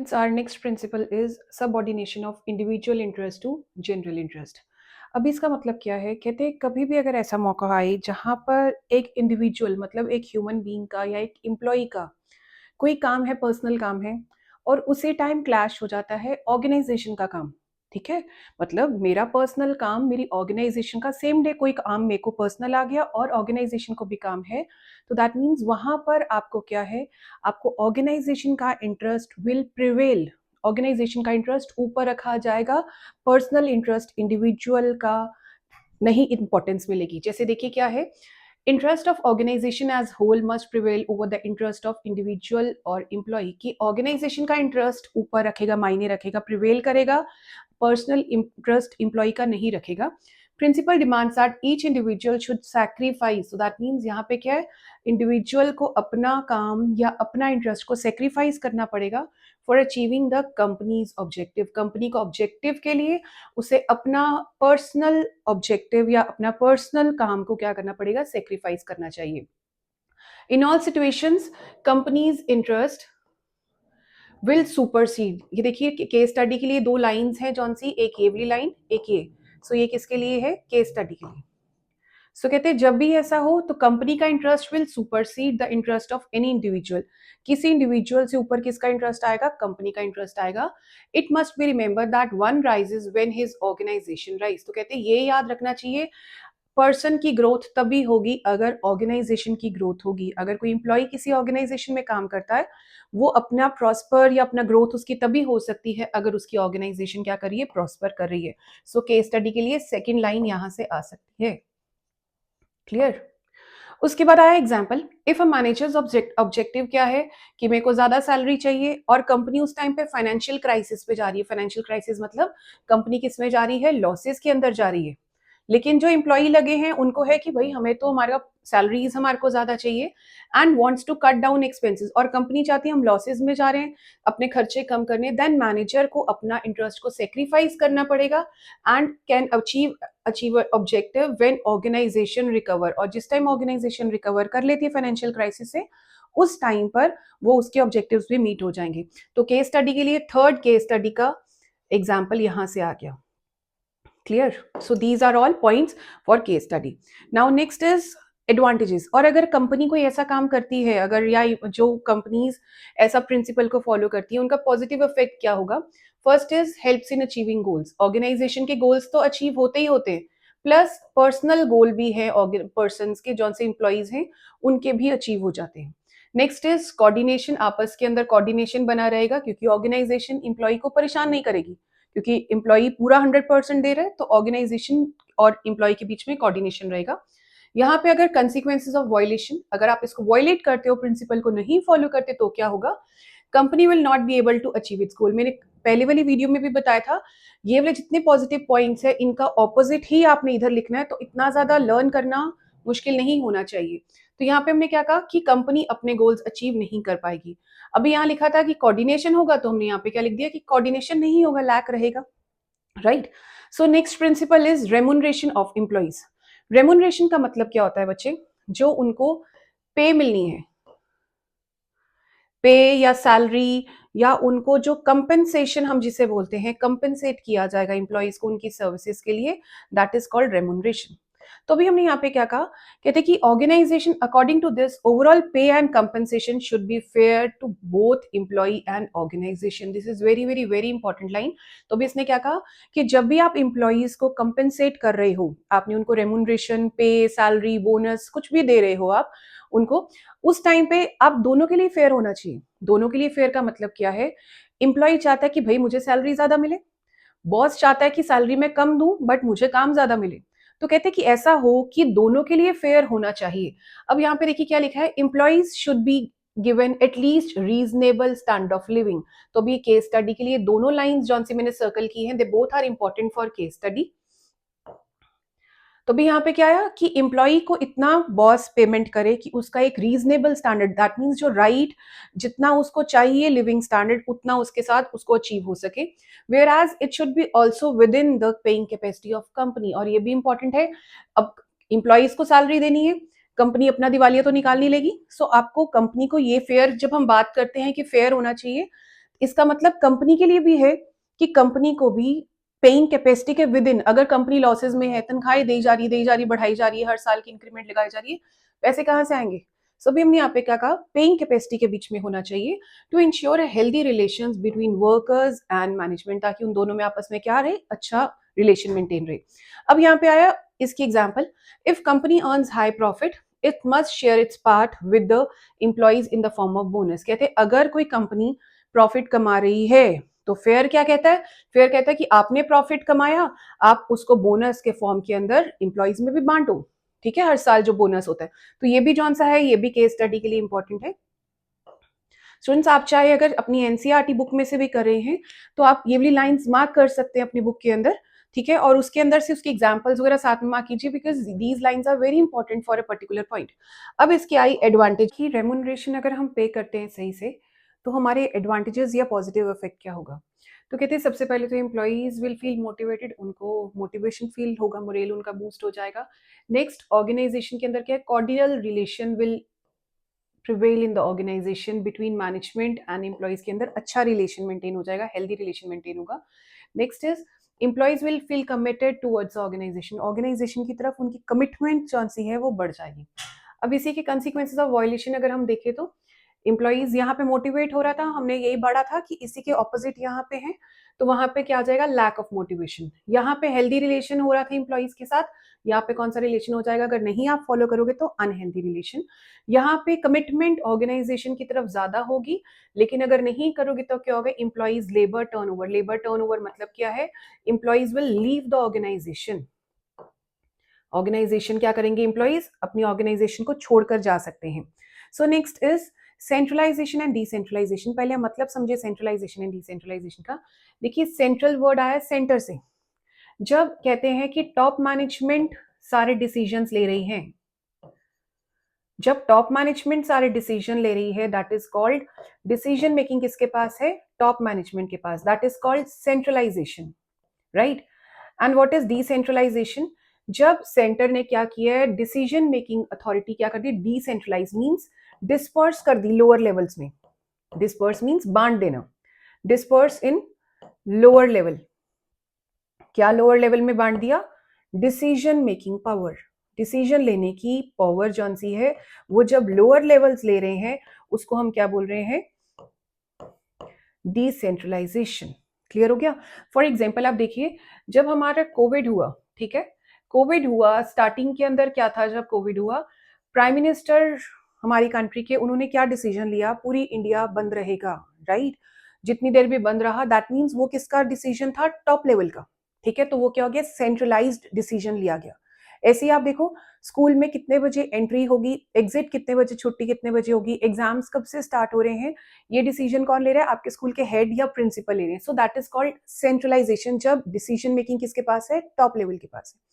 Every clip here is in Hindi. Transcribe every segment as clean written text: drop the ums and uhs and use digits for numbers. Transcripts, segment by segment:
Students, our next principle is subordination of individual interest to general interest. अभी इसका मतलब क्या है? कहते हैं कभी भी अगर ऐसा मौका आए जहाँ पर एक इंडिविजुअल मतलब एक ह्यूमन बीइंग का या एक एम्प्लॉय का कोई काम है, पर्सनल काम है और उसी टाइम क्लैश हो जाता है ऑर्गेनाइजेशन का काम। ठीक है, मतलब मेरा पर्सनल काम मेरी ऑर्गेनाइजेशन का सेम डे कोई काम मेरे को पर्सनल आ गया और ऑर्गेनाइजेशन को भी काम है, तो दैट मीन्स वहां पर आपको क्या है, आपको ऑर्गेनाइजेशन का इंटरेस्ट विल प्रिवेल। ऑर्गेनाइजेशन का इंटरेस्ट ऊपर रखा जाएगा, पर्सनल इंटरेस्ट इंडिविजुअल का नहीं इंपॉर्टेंस मिलेगी। जैसे देखिए क्या है, interest of organisation as whole must prevail over the interest of individual और एम्प्लॉय। की ऑर्गेनाइजेशन का इंटरेस्ट ऊपर रखेगा, मायने रखेगा, प्रिवेल करेगा, पर्सनल इंटरेस्ट एम्प्लॉय का नहीं रखेगा। Principle demands that each individual should sacrifice, so that means यहाँ पे क्या है, इंडिविजुअल को अपना काम या अपना इंटरेस्ट को सेक्रीफाइस करना पड़ेगा for achieving the companies objective. Company का ऑब्जेक्टिव के लिए उसे अपना पर्सनल ऑब्जेक्टिव या अपना पर्सनल काम को क्या करना पड़ेगा, सेक्रीफाइस करना चाहिए। In all situations companies interest will supersede. ये देखिए केस स्टडी के लिए दो लाइंस हैं जौन सी, एक ये वाली लाइन, एक ये। सो ये किसके लिए है? केस स्टडी के लिए। सो कहते हैं जब भी ऐसा हो तो कंपनी का interest will supersede the interest of any individual. किसी इंडिविजुअल से ऊपर किसका इंटरेस्ट आएगा? कंपनी का इंटरेस्ट आएगा। It must be remember that one rises when his organisation rise. तो कहते हैं ये याद रखना चाहिए, पर्सन की ग्रोथ तभी होगी अगर ऑर्गेनाइजेशन की ग्रोथ होगी। अगर कोई इंप्लॉय किसी ऑर्गेनाइजेशन में काम करता है, वो अपना प्रॉस्पर या अपना ग्रोथ उसकी तभी हो सकती है अगर उसकी ऑर्गेनाइजेशन क्या कर रही है, प्रॉस्पर कर रही है। सो केस स्टडी के लिए सेकेंड लाइन यहां से आ सकती है। क्लियर? उसके बाद आया example, if a managers objective क्या है कि मेरे को ज्यादा सैलरी चाहिए और कंपनी उस टाइम पे फाइनेंशियल क्राइसिस पे जा रही है। फाइनेंशियल क्राइसिस मतलब कंपनी किस में जा रही है? लॉसेस के अंदर जा रही है। लेकिन जो एम्प्लॉई लगे हैं उनको है कि भाई हमें तो हमारा सैलरीज हमारे को ज्यादा चाहिए and wants to cut down expenses, और कंपनी चाहती है हम लॉसेस में जा रहे हैं, अपने खर्चे कम करने। देन मैनेजर को अपना इंटरेस्ट को सेक्रीफाइस करना पड़ेगा and can achieve objective when organisation recover. और जिस टाइम ऑर्गेनाइजेशन रिकवर कर लेती है फाइनेंशियल क्राइसिस से, उस टाइम पर वो उसके ऑब्जेक्टिव्स भी मीट हो जाएंगे। तो केस स्टडी के लिए थर्ड केस स्टडी का एग्जाम्पल यहां से आ गया। Clear? So these are all points for case study. Now next is advantages। और अगर कंपनी कोई ऐसा काम करती है, अगर या जो कंपनीज ऐसा प्रिंसिपल को फॉलो करती है, उनका पॉजिटिव इफेक्ट क्या होगा? First is helps in achieving goals. Organisation के गोल्स तो अचीव होते ही होते हैं, प्लस पर्सनल गोल भी है पर्सन के, जो से इंप्लॉइज हैं उनके भी अचीव हो जाते हैं। Next is coordination. आपस के अंदर कोऑर्डिनेशन बना रहेगा क्योंकि ऑर्गेनाइजेशन इंप्लॉय को परेशान नहीं करेगी, क्योंकि इंप्लॉय पूरा 100% दे रहा है, तो ऑर्गेनाइजेशन और इंप्लॉय के बीच में कोऑर्डिनेशन रहेगा। यहाँ पे अगर कंसिक्वेंसेस ऑफ वायलेशन, अगर आप इसको वायलेट करते हो, प्रिंसिपल को नहीं फॉलो करते, तो क्या होगा? Company will not be able to achieve its goal. मैंने पहले वाली वीडियो में भी बताया था, ये वाले जितने पॉजिटिव पॉइंट्स है इनका ऑपोजिट ही आपने इधर लिखना है, तो इतना ज्यादा लर्न करना मुश्किल नहीं होना चाहिए। तो यहाँ पे हमने क्या कहा कि कंपनी अपने गोल्स अचीव नहीं कर पाएगी। अभी यहाँ लिखा था कि कोऑर्डिनेशन होगा, तो हमने यहाँ पे क्या लिख दिया कि कोऑर्डिनेशन नहीं होगा, लैक रहेगा। Right? So next principle is remuneration of employees. Remuneration का मतलब क्या होता है बच्चे? जो उनको पे मिलनी है, पे या सैलरी, या उनको जो कंपेंसेशन हम जिसे बोलते हैं, कंपेंसेट किया जाएगा एम्प्लॉइज को उनकी सर्विसेज के लिए, दैट इज कॉल्ड रेमुनरेशन। तो भी हमने यहाँ पे क्या कहा, कहते कि organisation according to this overall pay and compensation should be fair to both employee and organisation. This is very very very important line. तो भी इसने क्या कहा कि जब भी आप एम्प्लॉइज को कंपेंसेट कर रहे हो, आपने उनको रेमुनरेशन, पे, सैलरी, बोनस कुछ भी दे रहे हो आप उनको, उस टाइम पे आप दोनों के लिए फेयर होना चाहिए। दोनों के लिए फेयर का मतलब क्या है? एम्प्लॉय चाहता है कि भाई मुझे सैलरी ज्यादा मिले, बॉस चाहता है कि सैलरी मैं कम दूं बट मुझे काम ज्यादा मिले। तो कहते हैं कि ऐसा हो कि दोनों के लिए फेयर होना चाहिए। अब यहाँ पे देखिए क्या लिखा है, employees should be given at least reasonable standard of living. तो भी केस स्टडी के लिए दोनों लाइंस जौन सी मैंने सर्कल की हैं, they both are important for case study. तो भी यहाँ पे क्या आया कि एम्प्लॉय को इतना बॉस पेमेंट करे कि उसका एक रीजनेबल स्टैंडर्ड, दैट मीन्स जो राइट जितना उसको चाहिए लिविंग स्टैंडर्ड, उतना उसके साथ उसको अचीव हो सके। Whereas it should be also within the paying capacity of company. और ये भी इंपॉर्टेंट है, अब इंप्लॉइज को सैलरी देनी है, कंपनी अपना दिवालिया तो निकाल नहीं लेगी। सो आपको कंपनी को ये फेयर, जब हम बात करते हैं कि फेयर होना चाहिए, इसका मतलब कंपनी के लिए भी है कि कंपनी को भी पेइंग कैपेसिटी के विद इन, अगर कंपनी लॉसेस में है, तनख्वाहें दी जा रही, बढ़ाई जा रही है, हर साल की इंक्रीमेंट लगाई जा रही है, पैसे कहाँ से आएंगे? सो भी हमने यहाँ पे क्या कहा, पेइंग कैपेसिटी के बीच में होना चाहिए to ensure healthy relations between workers and management, ताकि उन दोनों में आपस में क्या रहे, अच्छा रिलेशन मेंटेन रहे। अब यहाँ पे आया इसकी example, if company earns high profit it must share its part with the employees in the form of bonus. कहते हैं अगर कोई कंपनी प्रॉफिट कमा रही है तो फेयर क्या कहता है, फेयर कहता है कि आपने प्रॉफिट कमाया, आप उसको बोनस के फॉर्म के अंदर एम्प्लॉइज में भी बांटो, ठीक है, हर साल जो बोनस होता है। तो ये भी जौन सा है, ये भी केस स्टडी के लिए इंपॉर्टेंट है। स्टूडेंट्स आप चाहे अगर अपनी एनसीईआरटी बुक में से भी कर रहे हैं तो आप ये वाली लाइंस मार्क कर सकते हैं अपनी बुक के अंदर, ठीक है, और उसके अंदर से उसकी एग्जांपल्स वगैरह साथ में मार्क कीजिए, because these lines are very important for a particular point. अब इसकी आई एडवांटेज की, रेमुनरेशन अगर हम पे करते हैं सही से तो हमारे एडवांटेजेस या पॉजिटिव इफेक्ट क्या होगा। तो कहते हैं सबसे पहले तो एम्प्लॉइज विल फील मोटिवेटेड, उनको मोटिवेशन फील होगा, मोरेल उनका बूस्ट हो जाएगा। नेक्स्ट, ऑर्गेनाइजेशन के अंदर क्या है, cordial relation will prevail in the organisation between management and employees के अंदर अच्छा रिलेशन मेंटेन हो जाएगा, हेल्दी रिलेशन मेंटेन होगा। Next is employees will feel committed towards organisation, organisation की तरफ उनकी कमिटमेंट जो सी है वो बढ़ जाएगी। अब इसी के कंसिक्वेंसेज ऑफ वायलेशन अगर हम देखें तो एम्प्लॉइज यहाँ पे मोटिवेट हो रहा था, हमने यही पढ़ा था कि इसी के ऑपोजिट यहाँ पे है, तो वहां पे क्या आ जाएगा, लैक ऑफ मोटिवेशन। यहाँ पे हेल्दी रिलेशन हो रहा था एम्प्लॉइज के साथ, यहाँ पे कौन सा रिलेशन हो जाएगा, अगर नहीं आप फॉलो करोगे तो अनहेल्दी रिलेशन। यहाँ पे कमिटमेंट ऑर्गेनाइजेशन की तरफ ज्यादा होगी, लेकिन अगर नहीं करोगे तो क्या होगा, employees labour turnover, labour turnover मतलब क्या है, employees will leave the organisation, organisation क्या करेंगे, एम्प्लॉइज अपनी ऑर्गेनाइजेशन को छोड़कर जा सकते हैं। So next is centralisation and decentralisation. पहले हम मतलब समझे सेंट्रलाइजेशन एंड डिसेंट्रलाइजेशन का। देखिए सेंट्रल वर्ड आया सेंटर से, जब कहते हैं कि टॉप मैनेजमेंट सारे डिसीजंस ले रही हैं, जब टॉप मैनेजमेंट सारे डिसीजन ले रही है that is called, decision making किसके पास है, टॉप मैनेजमेंट के पास, that is called centralisation, right. And what is decentralisation, जब सेंटर ने क्या किया है, डिसीजन मेकिंग अथॉरिटी क्या कर दी, डिसेंट्रलाइज मींस डिस्पर्स कर दी लोअर लेवल्स में, डिस्पर्स मींस बांट देना, डिस्पर्स इन लोअर लेवल, क्या लोअर लेवल में बांट दिया, डिसीजन मेकिंग पावर, डिसीजन लेने की पावर जौन सी है वो जब लोअर लेवल्स ले रहे हैं उसको हम क्या बोल रहे हैं, डिसेंट्रलाइजेशन। क्लियर हो गया। फॉर एग्जाम्पल आप देखिए, जब हमारा कोविड हुआ, ठीक है, कोविड हुआ स्टार्टिंग के अंदर क्या था, जब कोविड हुआ प्राइम मिनिस्टर हमारी कंट्री के, उन्होंने क्या डिसीजन लिया, पूरी इंडिया बंद रहेगा, राइट। जितनी देर भी बंद रहा दैट मीन्स वो किसका डिसीजन था, टॉप लेवल का, ठीक है, तो वो क्या हो गया, सेंट्रलाइज्ड डिसीजन लिया गया। ऐसे ही आप देखो स्कूल में कितने बजे एंट्री होगी, एग्जिट कितने बजे, छुट्टी कितने बजे होगी, एग्जाम्स कब से स्टार्ट हो रहे हैं, ये डिसीजन कौन ले रहा है, आपके स्कूल के हेड या प्रिंसिपल ले रहे हैं। So that is called centralisation, जब डिसीजन मेकिंग किसके पास है, टॉप लेवल के पास है।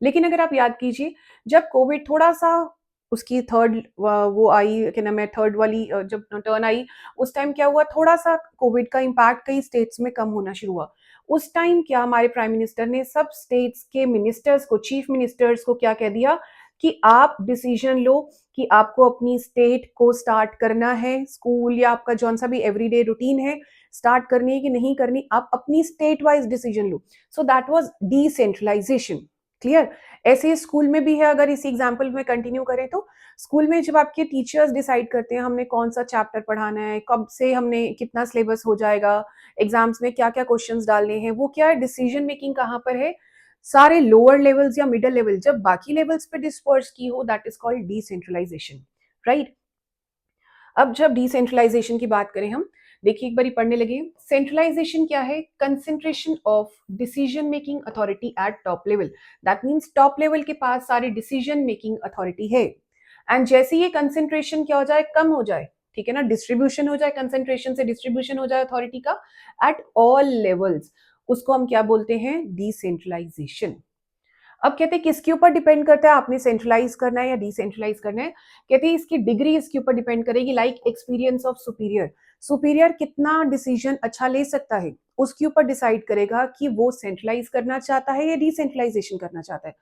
लेकिन अगर आप याद कीजिए जब कोविड थोड़ा सा उसकी थर्ड वो आई, क्या नाम है, थर्ड वाली जब टर्न आई, उस टाइम क्या हुआ, थोड़ा सा कोविड का इम्पैक्ट कई स्टेट्स में कम होना शुरू हुआ। उस टाइम क्या हमारे प्राइम मिनिस्टर ने सब स्टेट्स के मिनिस्टर्स को, चीफ मिनिस्टर्स को क्या कह दिया कि आप डिसीजन लो कि आपको अपनी स्टेट को स्टार्ट करना है, स्कूल या आपका जौन सा भी एवरीडे रूटीन है स्टार्ट करनी है कि नहीं करनी, आप अपनी स्टेट वाइज डिसीजन लो। So that was decentralisation. Clear. ऐसे स्कूल में भी है, अगर इसी एग्जाम्पल में कंटिन्यू करें तो स्कूल में जब आपके टीचर्स डिसाइड करते हैं हमने कौन सा चैप्टर पढ़ाना है, कब से हमने कितना सिलेबस हो जाएगा, एग्जाम्स में क्या क्या क्वेश्चंस डालने हैं, वो क्या है, डिसीजन मेकिंग कहाँ पर है, सारे लोअर लेवल्स या मिडिल लेवल जब बाकी लेवल्स पे डिस्पर्स की हो, that is called decentralisation, right. अब जब डिसेंट्रलाइजेशन की बात करें हम, देखिए एक बारी पढ़ने लगे, सेंट्रलाइजेशन क्या है, concentration of decision making authority eight top level, that means top level के पास सारी डिसीजन मेकिंग अथॉरिटी है। एंड जैसे ये कंसेंट्रेशन क्या हो जाए, कम हो जाए, ठीक है ना, डिस्ट्रीब्यूशन हो जाए, कंसेंट्रेशन से डिस्ट्रीब्यूशन हो जाए अथॉरिटी का एट ऑल लेवल्स, उसको हम क्या बोलते हैं, डिसेंट्रलाइजेशन। अब कहते हैं किसके ऊपर डिपेंड करता है आपने सेंट्रलाइज करना है या डिसेंट्रलाइज करना है, कहते हैं इसकी डिग्री इसके ऊपर डिपेंड करेगी, like experience of superior, superior कितना डिसीजन अच्छा ले सकता है उसके ऊपर डिसाइड करेगा कि वो सेंट्रलाइज करना चाहता है या डिसेंट्रलाइजेशन करना चाहता है।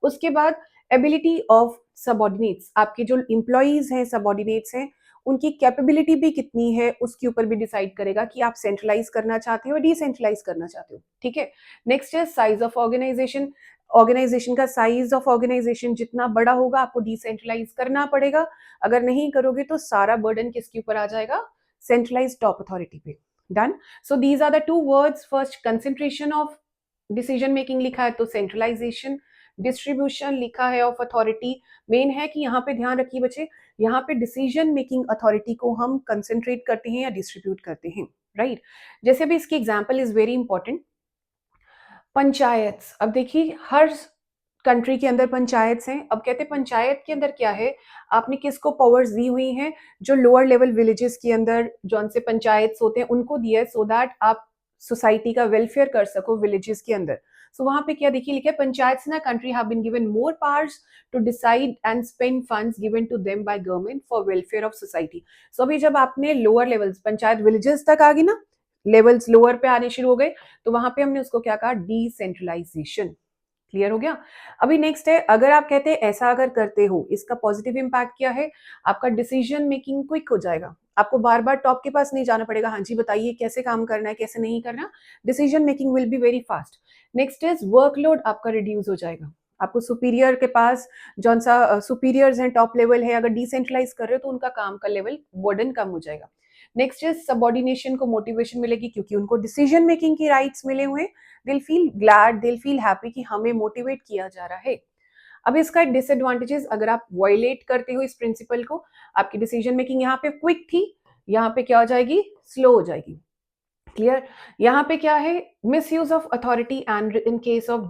उसके बाद एबिलिटी ऑफ सबऑर्डिनेट्स, आपके जो इंप्लॉइज हैं सबऑर्डिनेट्स हैं उनकी कैपेबिलिटी भी कितनी है उसके ऊपर भी डिसाइड करेगा कि आप सेंट्रलाइज करना चाहते हो या डिसेंट्रलाइज करना चाहते हो। ठीक है, नेक्स्ट है साइज ऑफ ऑर्गेनाइजेशन। ऑर्गेनाइजेशन का साइज ऑफ ऑर्गेनाइजेशन जितना बड़ा होगा आपको डिसेंट्रलाइज करना पड़ेगा, अगर नहीं करोगे तो सारा बर्डन किसके ऊपर आ जाएगा, सेंट्रलाइज टॉप अथॉरिटी पे। Done. So these are the two words, first concentration of decision making लिखा है तो सेंट्रलाइजेशन, डिस्ट्रीब्यूशन लिखा है ऑफ अथॉरिटी। मेन है कि यहाँ पे ध्यान रखिए बच्चे, यहाँ पे डिसीजन मेकिंग अथॉरिटी को हम कंसेंट्रेट करते हैं या डिस्ट्रीब्यूट करते हैं, राइट। जैसे भी इसकी example is very important, panchayat. अब देखिए हर कंट्री के अंदर पंचायत हैं। अब कहते हैं पंचायत के अंदर क्या है, आपने किसको पावर्स दी हुई हैं, जो लोअर लेवल विलेजेस के अंदर जो से पंचायत होते हैं उनको दिया है, सो दैट आप सोसाइटी का वेलफेयर कर सको विलेजेस के अंदर। सो वहां पे क्या देखिए लिखा है, panchayat in country have been given more powers to decide and spend funds given to them by government for welfare of society. So अभी जब आपने लोअर लेवल्स पंचायत विलेजेस तक आ गई ना, लेवल्स लोअर पे आने शुरू हो गए, तो वहां पे हमने उसको क्या कहा, डिसेंट्रलाइजेशन। क्लियर हो गया। अभी नेक्स्ट है, अगर आप कहते हैं ऐसा अगर करते हो, इसका पॉजिटिव इंपैक्ट क्या है, आपका डिसीजन मेकिंग क्विक हो जाएगा, आपको बार बार टॉप के पास नहीं जाना पड़ेगा, हाँ जी बताइए कैसे काम करना है कैसे नहीं करना, decision making will be very fast. Next is workload आपका रिड्यूस हो जाएगा, आपको सुपीरियर के पास जौन सा सुपीरियर्स हैं टॉप लेवल है, अगर डिसेंट्रलाइज कर रहे हो तो उनका काम का लेवल बर्डन कम हो जाएगा। नेक्स्ट इज सबऑर्डिनेशन को मोटिवेशन मिलेगी क्योंकि उनको डिसीजन मेकिंग की राइट्स मिले हुए, दिल फील ग्लैड, दिल फील हैप्पी कि हमें मोटिवेट किया जा रहा है। अब इसका डिसएडवांटेजेस, अगर आप वायलेट करते हो इस प्रिंसिपल को, आपकी डिसीजन मेकिंग यहाँ पे क्विक थी, यहाँ पे क्या हो जाएगी, स्लो हो जाएगी। क्लियर। यहाँ पे क्या है, misuse of authority and in case of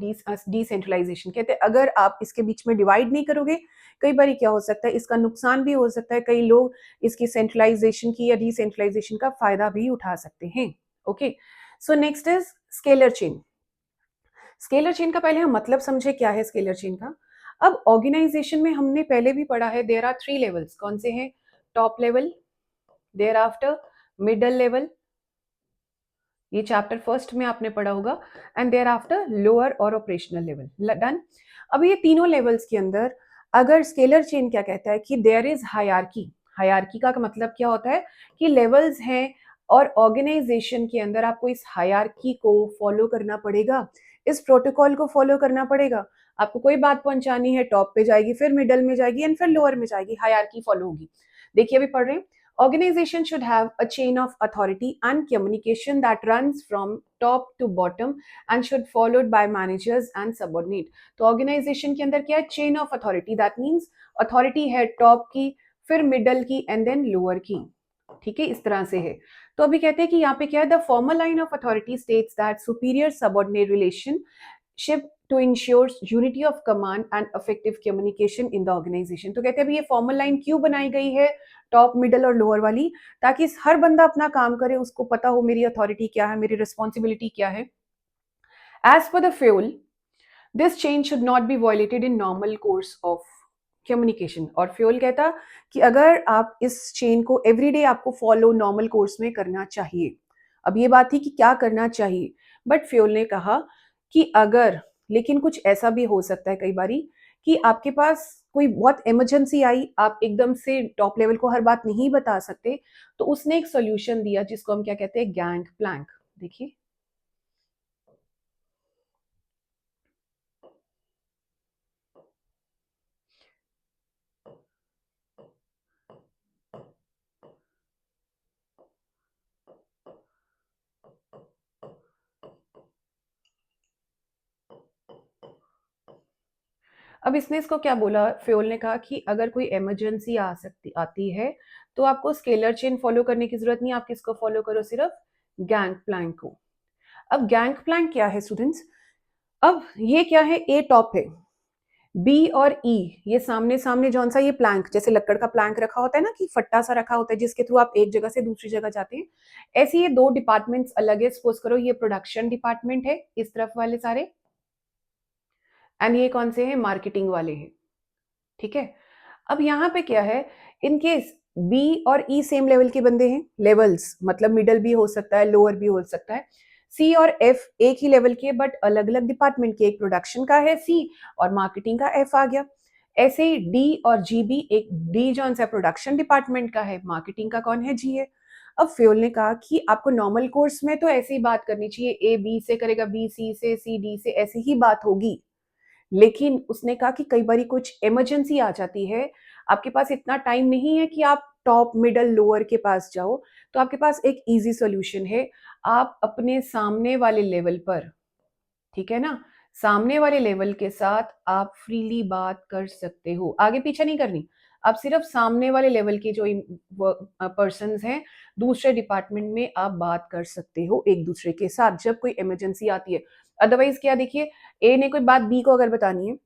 decentralisation, कहते हैं अगर आप इसके बीच में डिवाइड नहीं करोगे, कई बार क्या हो सकता है, इसका नुकसान भी हो सकता है, कई लोग इसकी सेंट्रलाइजेशन की या डिसेंट्रलाइजेशन का फायदा भी उठा सकते हैं। Okay, so next is scalar chain. Scalar chain का पहले हम मतलब समझे क्या है स्केलर चेन का। अब ऑर्गेनाइजेशन में हमने पहले भी पढ़ा है, देयर आर 3 लेवल्स, कौन से हैं, top level, thereafter middle level, ये चैप्टर फर्स्ट में आपने पढ़ा होगा, एंड देयर आफ्टर लोअर और ऑपरेशनल लेवल। डन। अब ये तीनों लेवल्स के अंदर अगर स्केलर चेन क्या कहता है कि देयर इज हायरार्की। हायरार्की का मतलब क्या होता है कि लेवल्स हैं और ऑर्गेनाइजेशन के अंदर आपको इस हायरार्की को फॉलो करना पड़ेगा, इस प्रोटोकॉल को फॉलो करना पड़ेगा। आपको कोई बात पहुंचानी है, टॉप पे जाएगी, फिर मिडल में जाएगी एंड फिर लोअर में जाएगी, हायरार्की फॉलो होगी। देखिए अभी पढ़ रहे हैं, organization should have a chain of authority and communication that runs from top to bottom and should followed by managers and subordinate। तो organization के अंदर क्या है, chain of authority, that means authority है top की, फिर middle की and then lower की। ठीक है, इस तरह से है। तो अभी कहते हैं कि यहाँ पे क्या है, the formal line of authority states that superior subordinate relationship to ensure unity of command and effective communication in the organization। तो कहते हैं अभी ये फॉर्मल लाइन क्यों बनाई गई है, टॉप मिडल और लोअर वाली, ताकि हर बंदा अपना काम करे, उसको पता हो मेरी अथॉरिटी क्या है, मेरी रिस्पॉन्सिबिलिटी क्या है। As per the Fayol, this change should not be violated in normal course of communication. और फ्यूल कहता कि अगर आप इस चेन को एवरीडे आपको फॉलो नॉर्मल कोर्स में करना चाहिए। अब ये बात थी कि क्या करना चाहिए, बट फ्यूल ने कहा कि अगर, लेकिन कुछ ऐसा भी हो सकता है कई बारी कि आपके पास कोई बहुत इमरजेंसी आई, आप एकदम से टॉप लेवल को हर बात नहीं बता सकते, तो उसने एक सॉल्यूशन दिया जिसको हम क्या कहते हैं, गैंग प्लैंक। देखिए अब इसने इसको क्या बोला, फ्योल ने कहा कि अगर कोई इमरजेंसी आती है तो आपको स्केलर चेन फॉलो करने की जरूरत नहीं, आप किसको फॉलो करो, सिर्फ गैंग प्लैंक को। अब गैंग प्लैंक क्या है स्टूडेंट्स, अब ये क्या है, ए टॉप है, बी और ई ये सामने सामने जौन सा ये प्लैंक, जैसे लकड़ का प्लैंक रखा होता है ना कि फट्टा सा रखा होता है जिसके थ्रू आप एक जगह से दूसरी जगह जाते हैं, ऐसे ये दो डिपार्टमेंट्स अलग है। सपोज करो ये प्रोडक्शन डिपार्टमेंट है इस तरफ वाले सारे, एंड ये कौन से हैं, मार्केटिंग वाले हैं। ठीक है, अब यहाँ पे क्या है, इनकेस बी और ई सेम लेवल के बंदे हैं, लेवल्स मतलब मिडल भी हो सकता है लोअर भी हो सकता है, सी और एफ एक ही लेवल के बट अलग अलग डिपार्टमेंट के, एक प्रोडक्शन का है सी और मार्केटिंग का एफ आ गया। ऐसे ही डी और जी भी, एक डी जो है प्रोडक्शन डिपार्टमेंट का है, मार्केटिंग का कौन है, जी है। अब फ्योल ने कहा कि आपको नॉर्मल कोर्स में तो ऐसे ही बात करनी चाहिए, ए बी से करेगा, बी सी से, सी डी से, ऐसी ही बात होगी। लेकिन उसने कहा कि कई बारी कुछ इमरजेंसी आ जाती है, आपके पास इतना टाइम नहीं है कि आप टॉप मिडल लोअर के पास जाओ, तो आपके पास एक इजी सॉल्यूशन है, आप अपने सामने वाले लेवल पर, ठीक है ना, सामने वाले लेवल के साथ आप फ्रीली बात कर सकते हो, आगे पीछे नहीं करनी। आप सिर्फ सामने वाले लेवल के जो पर्सन्स हैं दूसरे डिपार्टमेंट में आप बात कर सकते हो एक दूसरे के साथ जब कोई इमरजेंसी आती है। अदरवाइज क्या, देखिए, ए ने कोई बात बी को अगर बतानी है,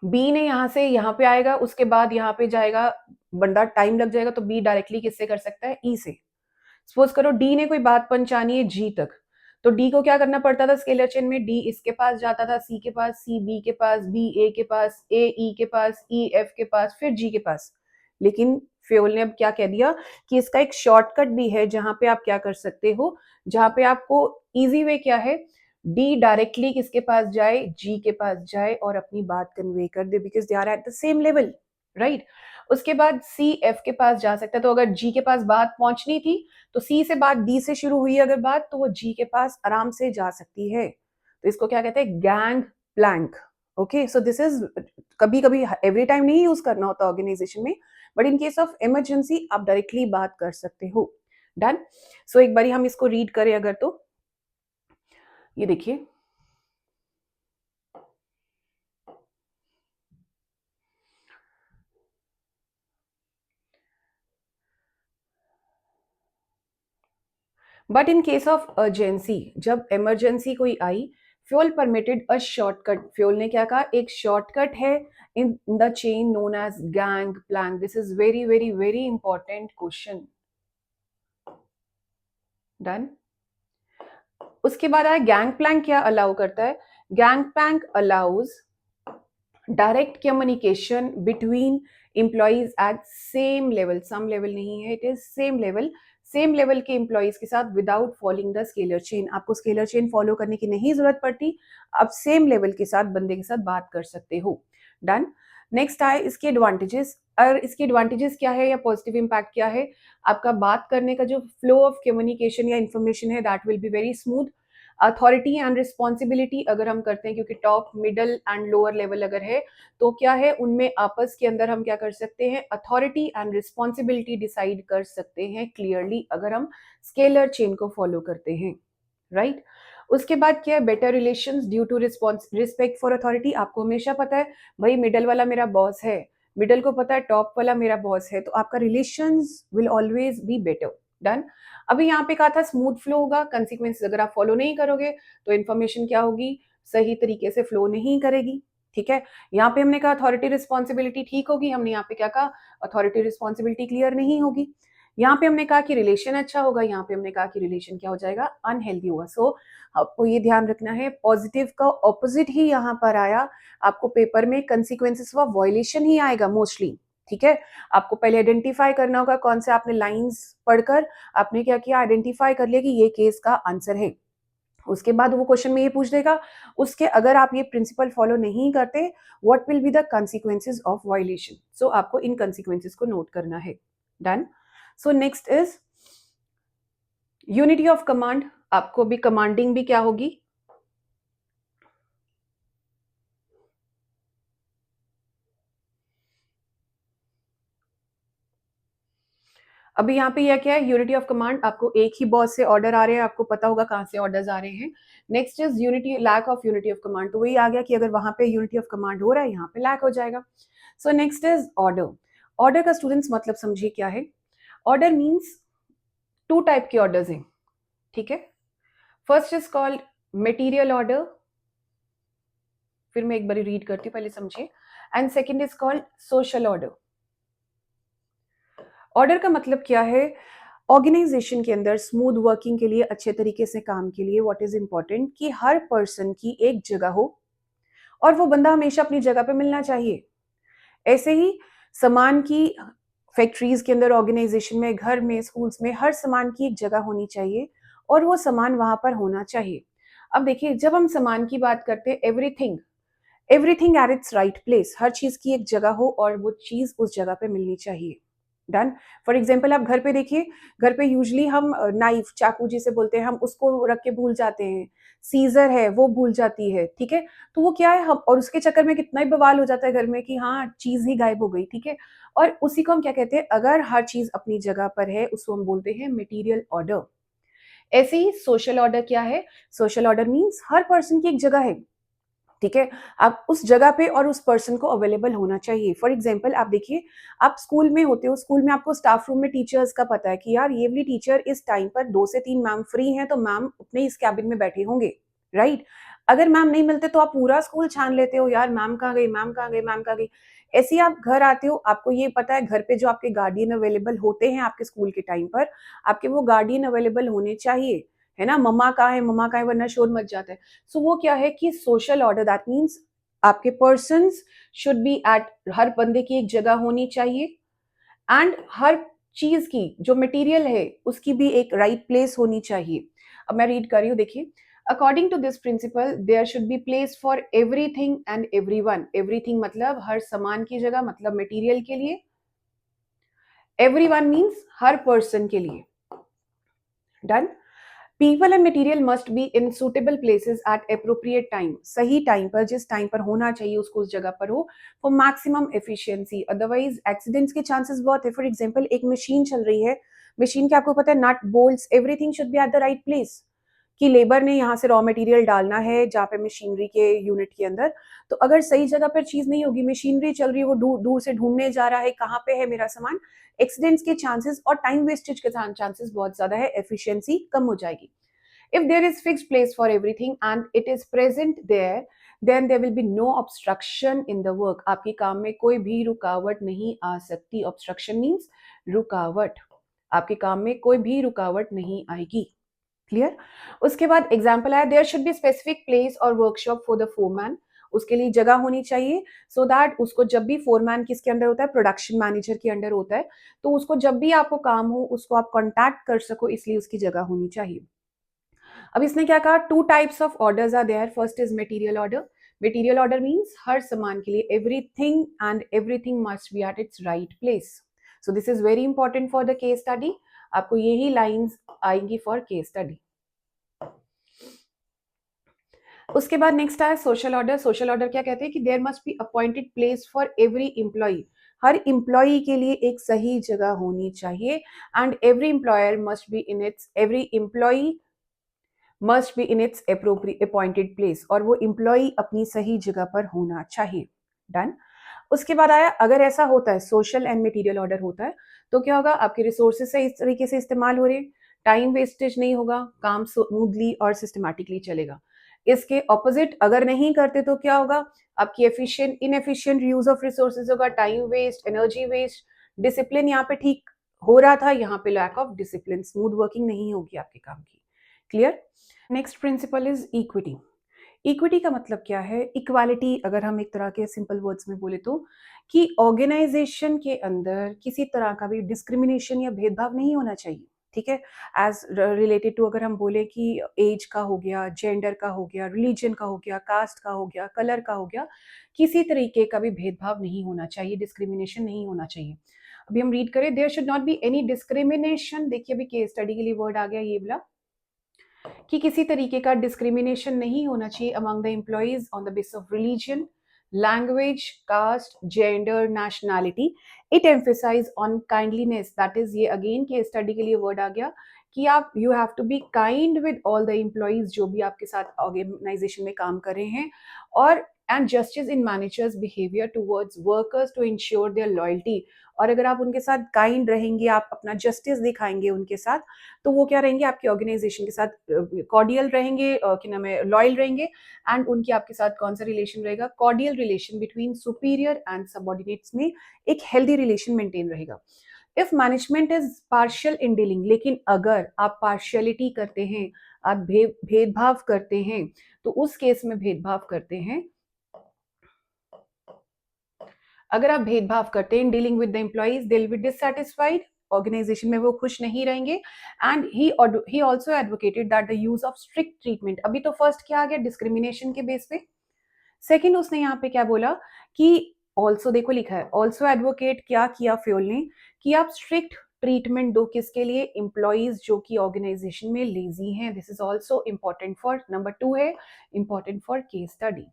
बी ने यहाँ से यहाँ पे आएगा, उसके बाद यहाँ पे जाएगा, बंदा टाइम लग जाएगा, तो बी डायरेक्टली किससे कर सकता है, ई से। सपोज करो डी ने कोई बात पहुंचानी है जी तक, तो डी को क्या करना पड़ता था स्केलर चेन में, डी इसके पास जाता था, सी के पास, सी बी के पास, बी ए के पास, ए ई के पास, ई एफ के पास, फिर जी के पास। लेकिन फ्योल ने अब क्या कह दिया कि इसका एक शॉर्टकट भी है जहां पे आप क्या कर सकते हो, जहां पे आपको इजी वे क्या है, डी डायरेक्टली किसके पास जाए, जी के पास जाए और अपनी बात कन्वे कर दे, because they are at the same level, right. उसके बाद सी एफ के पास जा सकता है, तो अगर जी के पास बात पहुंचनी थी तो सी से बात डी से शुरू हुई अगर बात, तो वो जी के पास आराम से जा सकती है। तो इसको क्या कहते हैं, gangplank. Okay, so this is, कभी कभी एवरी टाइम नहीं यूज करना होता ऑर्गेनाइजेशन में, but in case of emergency आप डायरेक्टली बात कर सकते हो। डन। सो एक बारी हम इसको रीड करें अगर, तो ये देखिए, but in case of urgency, जब इमरजेंसी कोई आई, Fayol permitted a shortcut, Fayol ने क्या कहा, एक शॉर्टकट है in the chain known as gang plank. This is very very very important question. Done. उसके बाद आया गैंग प्लैंक क्या अलाउ करता है, gang plank allows direct communication between employees at same level, some level नहीं है, it is same level, same level के एम्प्लॉइज के साथ without following the scalar chain. आपको स्केलर चेन फॉलो करने की नहीं जरूरत पड़ती, आप सेम लेवल के साथ बंदे के साथ बात कर सकते हो। डन। नेक्स्ट आए इसके एडवांटेजेस, और इसके एडवांटेजेस क्या है या पॉजिटिव इंपैक्ट क्या है, आपका बात करने का जो फ्लो ऑफ कम्युनिकेशन या इंफॉर्मेशन है that will be very smooth. Authority and responsibility अगर हम करते हैं, क्योंकि top middle and lower level अगर है, तो क्या है उनमें आपस के अंदर हम क्या कर सकते हैं, अथॉरिटी एंड रिस्पॉन्सिबिलिटी डिसाइड कर सकते हैं क्लियरली अगर हम स्केलर चेन को फॉलो करते हैं, राइट। उसके बाद क्या है, better relations due to respect for authority. आपको हमेशा पता है भाई मिडल वाला मेरा बॉस है, मिडल को पता है टॉप वाला मेरा बॉस है, तो आपका relations will always be better. Done. अभी यहाँ पे कहा था स्मूथ फ्लो होगा, कंसिक्वेंस अगर आप फॉलो नहीं करोगे तो इन्फॉर्मेशन क्या होगी, सही तरीके से फ्लो नहीं करेगी, ठीक है। यहाँ पे हमने कहा अथॉरिटी रिस्पॉन्सिबिलिटी ठीक होगी, हमने यहाँ पे क्या कहा, अथॉरिटी रिस्पॉन्सिबिलिटी क्लियर नहीं होगी। यहाँ पे हमने कहा कि रिलेशन अच्छा होगा, यहाँ पे हमने कहा कि रिलेशन क्या हो जाएगा, अनहेल्दी होगा। सो आपको ये ध्यान रखना है, पॉजिटिव का ऑपोजिट ही यहाँ पर आया, आपको पेपर में कंसिक्वेंसेस ऑफ वायलेशन ही आएगा मोस्टली, ठीक है। आपको पहले आइडेंटिफाई करना होगा, कौन से आपने लाइंस पढ़कर आपने क्या किया, आइडेंटिफाई कर लिया कि ये केस का आंसर है। उसके बाद वो क्वेश्चन में ये पूछ देगा, उसके अगर आप ये प्रिंसिपल फॉलो नहीं करते, what will be the consequences of violation. So आपको इन कंसिक्वेंसेस को नोट करना है। Done. So next is unity of command. आपको भी कमांडिंग भी क्या होगी, अभी यहाँ पे यह क्या है, यूनिटी ऑफ कमांड, आपको एक ही बॉस से ऑर्डर आ रहे हैं, आपको पता होगा कहाँ से ऑर्डर्स आ रहे हैं। Next is unity, lack of unity of command, तो वही आ गया कि अगर वहां पे यूनिटी ऑफ कमांड हो रहा है, यहाँ पे लैक हो जाएगा। सो नेक्स्ट इज ऑर्डर। ऑर्डर का स्टूडेंट्स मतलब समझिए क्या है, ऑर्डर मीन्स टू टाइप के ऑर्डर्स हैं, ठीक है। First is called material order, फिर मैं एक बार रीड करती हूँ, पहले समझिए। And second is called social order. Order का मतलब क्या है, ऑर्गेनाइजेशन के अंदर स्मूथ वर्किंग के लिए, अच्छे तरीके से काम के लिए व्हाट इज इंपॉर्टेंट कि हर पर्सन की एक जगह हो और वो बंदा हमेशा अपनी जगह पे मिलना चाहिए। ऐसे ही सामान की फैक्ट्रीज के अंदर, ऑर्गेनाइजेशन में, घर में, स्कूल्स में, हर सामान की एक जगह होनी चाहिए और वो सामान वहां पर होना चाहिए। अब देखिए, जब हम सामान की बात करते हैं, everything everything at its right place, हर चीज की एक जगह हो और वो चीज उस जगह पे मिलनी चाहिए। डन। फॉर एग्जाम्पल आप घर पे देखिए, घर पे यूजली हम नाइफ, चाकू जिसे बोलते हैं, हम उसको रख के भूल जाते हैं। सीजर है वो भूल जाती है, ठीक है। तो वो क्या है, हम और उसके चक्कर में कितना ही बवाल हो जाता है घर में कि हाँ चीज ही गायब हो गई, ठीक है। और उसी को हम क्या कहते हैं, अगर हर चीज अपनी जगह पर है उसको हम बोलते हैं मटेरियल ऑर्डर। ऐसे ही सोशल ऑर्डर क्या है, सोशल ऑर्डर मीन्स हर पर्सन की एक जगह है, ठीक है। आप उस जगह पे और उस पर्सन को अवेलेबल होना चाहिए। फॉर एग्जाम्पल आप देखिए, आप स्कूल में होते हो, स्कूल में आपको स्टाफ रूम में टीचर्स का पता है कि यार ये वाली टीचर इस टाइम पर 2 से 3 मैम फ्री हैं, तो मैम अपने इस कैबिन में बैठे होंगे, राइट। अगर मैम नहीं मिलते तो आप पूरा स्कूल छान लेते हो, यार मैम कहाँ गई, मैम कहाँ गई, मैम कहाँ गई। ऐसे ही आप घर आते हो, आपको ये पता है घर पे जो आपके गार्डियन अवेलेबल होते हैं आपके स्कूल के टाइम पर, आपके वो गार्डियन अवेलेबल होने चाहिए, है ना। मम्मा कहाँ है, मम्मा कहाँ है, वरना शोर मच जाता है। सो वो क्या है कि सोशल ऑर्डर, दैट मीन्स आपके पर्सन्स शुड बी एट, हर बंदे की एक जगह होनी चाहिए, एंड हर चीज की जो मटेरियल है उसकी भी एक राइट प्लेस होनी चाहिए। अब मैं रीड कर रही हूँ, देखिए। According to this principle there should be place for everything and everyone. Everything मतलब हर सामान की जगह, मतलब मटेरियल के लिए। एवरीवन मीन्स हर पर्सन के लिए। Done. People and material must be in suitable places at appropriate time. सही टाइम पर, जिस टाइम पर होना चाहिए उसको उस जगह पर हो, for maximum efficiency. Otherwise accidents के चांसेस बहुत है। फॉर एग्जांपल एक मशीन चल रही है, मशीन के आपको पता है nut bolts everything should be at the right place, कि लेबर ने यहाँ से रॉ मटेरियल डालना है जहाँ पे मशीनरी के यूनिट के अंदर। तो अगर सही जगह पर चीज नहीं होगी, मशीनरी चल रही है, वो दूर दूर से ढूंढने जा रहा है कहाँ पे है मेरा सामान, एक्सीडेंट्स के चांसेस और टाइम वेस्टेज के चांसेस बहुत ज्यादा है, एफिशिएंसी कम हो जाएगी। If there is fixed place for everything and it is present there, then there will be no obstruction in the work. आपके काम में कोई भी रुकावट नहीं आ सकती। Obstruction means रुकावट। आपके काम में कोई भी रुकावट नहीं आएगी। क्लियर। उसके बाद एग्जाम्पल है, there should be specific place और वर्कशॉप फॉर द फोरमैन। उसके लिए जगह होनी चाहिए, सो दैट उसको जब भी फोरमैन किसके अंडर होता है, प्रोडक्शन मैनेजर के अंडर होता है, तो उसको जब भी आपको काम हो उसको आप कॉन्टैक्ट कर सको, इसलिए उसकी जगह होनी चाहिए। अब इसने क्या कहा, 2 types of orders are there. First is material order. Material order means हर सामान के लिए everything and everything must be at its right place. So this is very important for the case study. आपको यही लाइंस आएंगी फॉर केस स्टडी। उसके बाद नेक्स्ट आया सोशल ऑर्डर। सोशल ऑर्डर क्या कहते हैं कि there must be appointed place for every employee. हर एम्प्लॉई के लिए एक सही जगह होनी चाहिए, and every employer must be in its, every employee must be in its appointed place, और वो एम्प्लॉय अपनी सही जगह पर होना चाहिए। डन। उसके बाद आया, अगर ऐसा होता है, सोशल एंड मटेरियल ऑर्डर होता है, तो क्या होगा, आपके रिसोर्सेज से इस तरीके से इस्तेमाल हो रहे, टाइम वेस्टेज नहीं होगा, काम स्मूथली और सिस्टमैटिकली चलेगा। इसके ऑपोजिट अगर नहीं करते तो क्या होगा, आपकी efficient inefficient use of resources होगा, time waste, energy waste, discipline यहाँ पे ठीक हो रहा था, यहाँ पे lack of discipline, smooth working नहीं होगी आपके काम की। Clear. Next principle is equity. Equity का मतलब क्या है, इक्वालिटी अगर हम एक तरह के सिंपल वर्ड्स में बोले तो, कि ऑर्गेनाइजेशन के अंदर किसी तरह का भी डिस्क्रिमिनेशन या भेदभाव नहीं होना चाहिए, ठीक है। एज रिलेटेड टू, अगर हम बोले कि एज का हो गया, जेंडर का हो गया, रिलीजन का हो गया, कास्ट का हो गया, कलर का हो गया, किसी तरीके का भी भेदभाव नहीं होना चाहिए, डिस्क्रिमिनेशन नहीं होना चाहिए। अभी हम रीड करें, there should not be any discrimination. देखिए अभी केस स्टडी के लिए वर्ड आ गया ये वाला, कि किसी तरीके का डिस्क्रिमिनेशन नहीं होना चाहिए among the employees on the basis of religion, language, caste, gender, nationality. It emphasise on kindliness, that is, ये अगेन के स्टडी के लिए वर्ड आ गया कि आप you have to be kind with all the employees जो भी आपके साथ ऑर्गेनाइजेशन में काम कर रहे हैं, और and justice in managers behaviour towards workers to ensure their loyalty. और अगर आप उनके साथ काइंड रहेंगे, आप अपना जस्टिस दिखाएंगे उनके साथ, तो वो क्या रहेंगे, आपके ऑर्गेनाइजेशन के साथ कॉर्डियल रहेंगे, क्या नाम है, लॉयल रहेंगे। एंड उनकी आपके साथ कौन सा रिलेशन रहेगा, cordial relation between superior and subordinates में एक हेल्दी रिलेशन मेंटेन रहेगा। If management is partial in dealing, लेकिन अगर आप पार्शियलिटी करते हैं, आप भेदभाव करते हैं, तो उस केस में भेदभाव करते हैं, अगर आप भेदभाव करते हैं in dealing with the employees, they will be dissatisfied, organisation में वो खुश नहीं रहेंगे। And he also advocated that the use of strict treatment. अभी तो फर्स्ट क्या आ गया, डिस्क्रिमिनेशन के बेस पे, सेकंड उसने यहाँ पे क्या बोला कि ऑल्सो, देखो लिखा है ऑल्सो एडवोकेट, क्या किया फ्योल ने कि आप स्ट्रिक्ट ट्रीटमेंट दो किसके लिए, एम्प्लॉइज जो कि ऑर्गेनाइजेशन में लेजी हैं। This is also important for, number 2 है इंपॉर्टेंट फॉर केस स्टडी।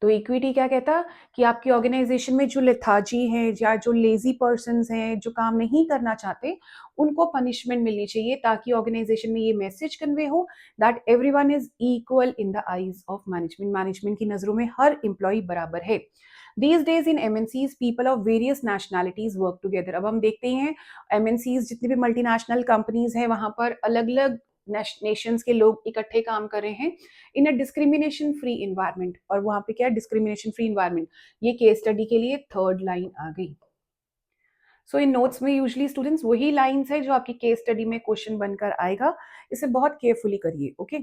तो इक्विटी क्या कहता कि आपकी ऑर्गेनाइजेशन में जो लेथार्जी हैं या जो लेजी पर्सन्स हैं, जो काम नहीं करना चाहते, उनको पनिशमेंट मिलनी चाहिए ताकि ऑर्गेनाइजेशन में ये मैसेज कन्वे हो that everyone is equal in the eyes of management. Management की नजरों में हर एम्प्लॉय बराबर है। These days in MNCs, people of various nationalities work together. अब हम देखते हैं MNCs जितनी भी मल्टीनेशनल कंपनीज हैं वहां पर अलग अलग नेशंस के लोग इकट्ठे काम कर रहे हैं इन अ डिस्क्रिमिनेशन फ्री इन्वायरमेंट। और वहां पे क्या डिस्क्रिमिनेशन फ्री इन्वायरमेंट, ये केस स्टडी के लिए थर्ड लाइन आ गई। सो इन नोट्स में यूजली स्टूडेंट्स वही लाइंस है जो आपकी केस स्टडी में क्वेश्चन बनकर आएगा, इसे बहुत केयरफुली करिए। Okay,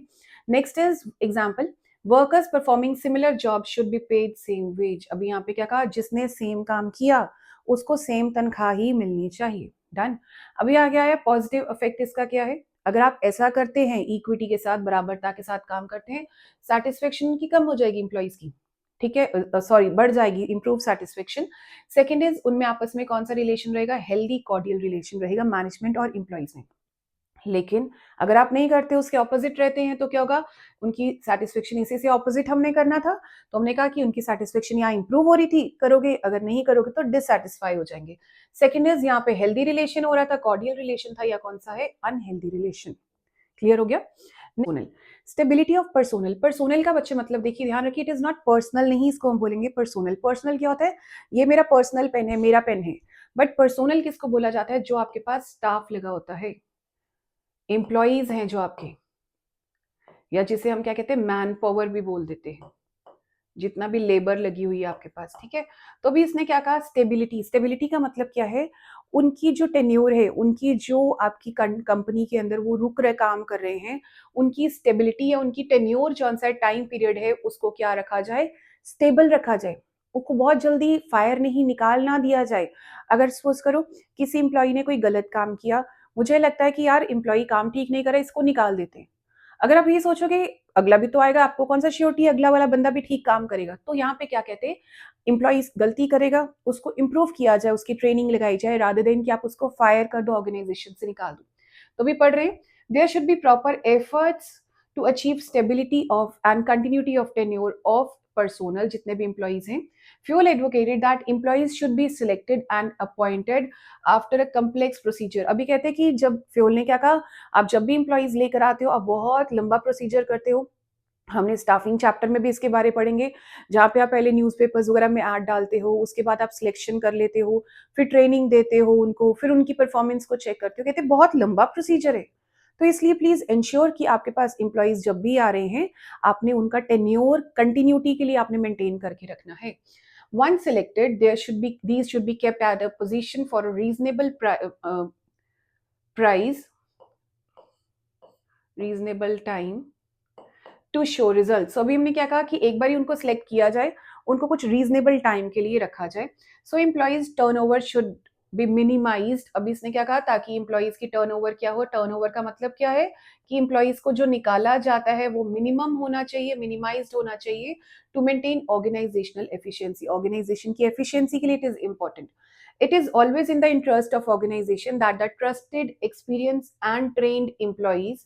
next is example, workers performing similar job should be paid same wage. अभी यहाँ पे क्या कहा, जिसने सेम काम किया उसको सेम तनख्वाह ही मिलनी चाहिए। डन। अभी आ गया है पॉजिटिव इफेक्ट, इसका क्या है, अगर आप ऐसा करते हैं इक्विटी के साथ, बराबरता के साथ काम करते हैं, सेटिस्फेक्शन की कम हो जाएगी इंप्लॉइज की, ठीक है, सॉरी बढ़ जाएगी, इंप्रूव सेटिस्फेक्शन। सेकेंड इज उनमें आपस में कौन सा रिलेशन रहेगा, हेल्दी कॉर्डियल रिलेशन रहेगा मैनेजमेंट और इंप्लॉइज में। लेकिन अगर आप नहीं करते, उसके ऑपोजिट रहते हैं, तो क्या होगा, उनकी सेटिस्फेक्शन इसी से ऑपोजिट हमने करना था, तो हमने कहा कि उनकी सेटिस्फेक्शन यहाँ इंप्रूव हो रही थी, करोगे, अगर नहीं करोगे तो डिससेटिस्फाई हो जाएंगे। सेकेंड इज यहाँ पे हेल्दी रिलेशन हो रहा था, कॉर्डियल रिलेशन था, या कौन सा है, अनहेल्दी रिलेशन। क्लियर हो गया। स्टेबिलिटी ऑफ पर्सोनल, पर्सोनल का बच्चे मतलब देखिए ध्यान रखिए, इट इज नॉट पर्सनल, नहीं इसको हम बोलेंगे पर्सोनल। पर्सनल क्या होता है, ये मेरा पर्सनल पेन है, मेरा पेन है। बट पर्सोनल किसको बोला जाता है, जो आपके पास स्टाफ लगा होता है, एम्प्लॉइज हैं जो आपके, या जिसे हम क्या कहते हैं मैन पावर भी बोल देते हैं, जितना भी लेबर लगी हुई है आपके पास, ठीक है। तो अभी इसने क्या कहा, स्टेबिलिटी। स्टेबिलिटी का मतलब क्या है, उनकी जो टेन्योर है, उनकी जो आपकी कंपनी के अंदर वो रुक रहे काम कर रहे हैं, उनकी स्टेबिलिटी या उनकी टेन्योर जो सा टाइम पीरियड है उसको क्या रखा जाए, स्टेबल रखा जाए। उसको बहुत जल्दी फायर नहीं, निकाल ना दिया जाए। अगर सपोज करो किसी इंप्लॉय ने कोई गलत काम किया, मुझे लगता है कि यार इंप्लॉय काम ठीक नहीं करे, इसको निकाल देते हैं। अगर आप ये सोचोगे अगला भी तो आएगा, आपको कौन सा श्योरिटी अगला वाला बंदा भी ठीक काम करेगा, तो यहाँ पे क्या कहते हैं, इंप्लॉइज गलती करेगा उसको इम्प्रूव किया जाए, उसकी ट्रेनिंग लगाई जाए, रादर देन कि आप उसको फायर कर दो, ऑर्गेनाइजेशन से निकाल दो। तो भी पढ़ रहे हैं, there should be proper efforts to achieve stability of and continuity of tenure of personnel, जितने भी इंप्लॉइज हैं। Fayol advocated that employees should be selected and appointed after a complex procedure. अभी कहते हैं कि जब फ्यूल ने क्या कहा, आप जब भी इंप्लॉइज लेकर आते हो आप बहुत लंबा प्रोसीजर करते हो। हमने स्टाफिंग चैप्टर में भी इसके बारे पढ़ेंगे, जहाँ पे आप पहले न्यूज़पेपर्स वगैरह में ऐड डालते हो, उसके बाद आप सिलेक्शन कर लेते हो, फिर ट्रेनिंग देते हो उनको, फिर उनकी परफॉर्मेंस को चेक करते हो। कहते हैं बहुत लंबा प्रोसीजर है, तो इसलिए प्लीज इंश्योर कि आपके पास इंप्लॉइज जब भी आ रहे हैं, आपने उनका टेन्योर कंटिन्यूटी के लिए आपने मेंटेन करके रखना है। Once selected, these should be kept at a position for a reasonable price, reasonable time to show result. So अभी हमने क्या कहा कि एक बार ही उनको सिलेक्ट किया जाए, उनको कुछ रीजनेबल टाइम के लिए रखा जाए। So employees turnover should be minimised. अभी इसने क्या कहा, ताकि एम्प्लॉइज की टर्नओवर क्या हो, टर्नओवर का मतलब क्या है कि एम्प्लॉइज को जो निकाला जाता है वो मिनिमम होना चाहिए, मिनिमाइज्ड होना चाहिए, to maintain organisational efficiency. Organisation की एफिशिएंसी के लिए it is important. It is always in the interest of organization that the trusted, experienced and trained employees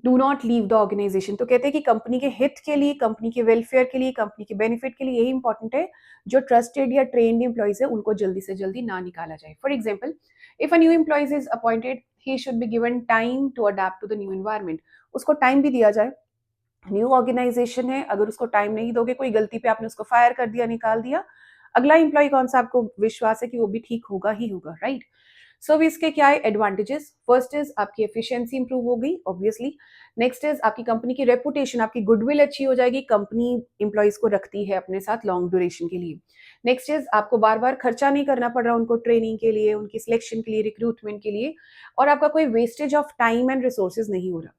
do not leave the organisation. तो कहते हैं कि कंपनी के हित के लिए, कंपनी के वेलफेयर के लिए, कंपनी के बेनिफिट के लिए यही इंपॉर्टेंट है, जो ट्रस्टेड या ट्रेन्ड एम्प्लॉइज है उनको जल्दी से जल्दी ना निकाला जाए। For example, if a new employees is appointed, he should be given time to adapt to the new environment. उसको टाइम भी दिया जाए, न्यू ऑर्गेनाइजेशन है, अगर उसको टाइम नहीं दोगे, कोई गलती पे आपने उसको फायर कर दिया, निकाल दिया, अगला एम्प्लॉय कौन सा आपको विश्वास है कि वो भी ठीक होगा ही होगा, राइट। सो अब इसके क्या है एडवांटेजेस, फर्स्ट इज आपकी एफिशिएंसी इंप्रूव हो गई ऑब्वियसली। नेक्स्ट इज आपकी कंपनी की रेपुटेशन, आपकी गुडविल अच्छी हो जाएगी, कंपनी इंप्लॉइज को रखती है अपने साथ लॉन्ग ड्यूरेशन के लिए। नेक्स्ट इज आपको बार बार खर्चा नहीं करना पड़ रहा उनको ट्रेनिंग के लिए, उनकी सिलेक्शन के लिए, रिक्रूटमेंट के लिए, और आपका कोई wastage of time and resources नहीं हो रहा।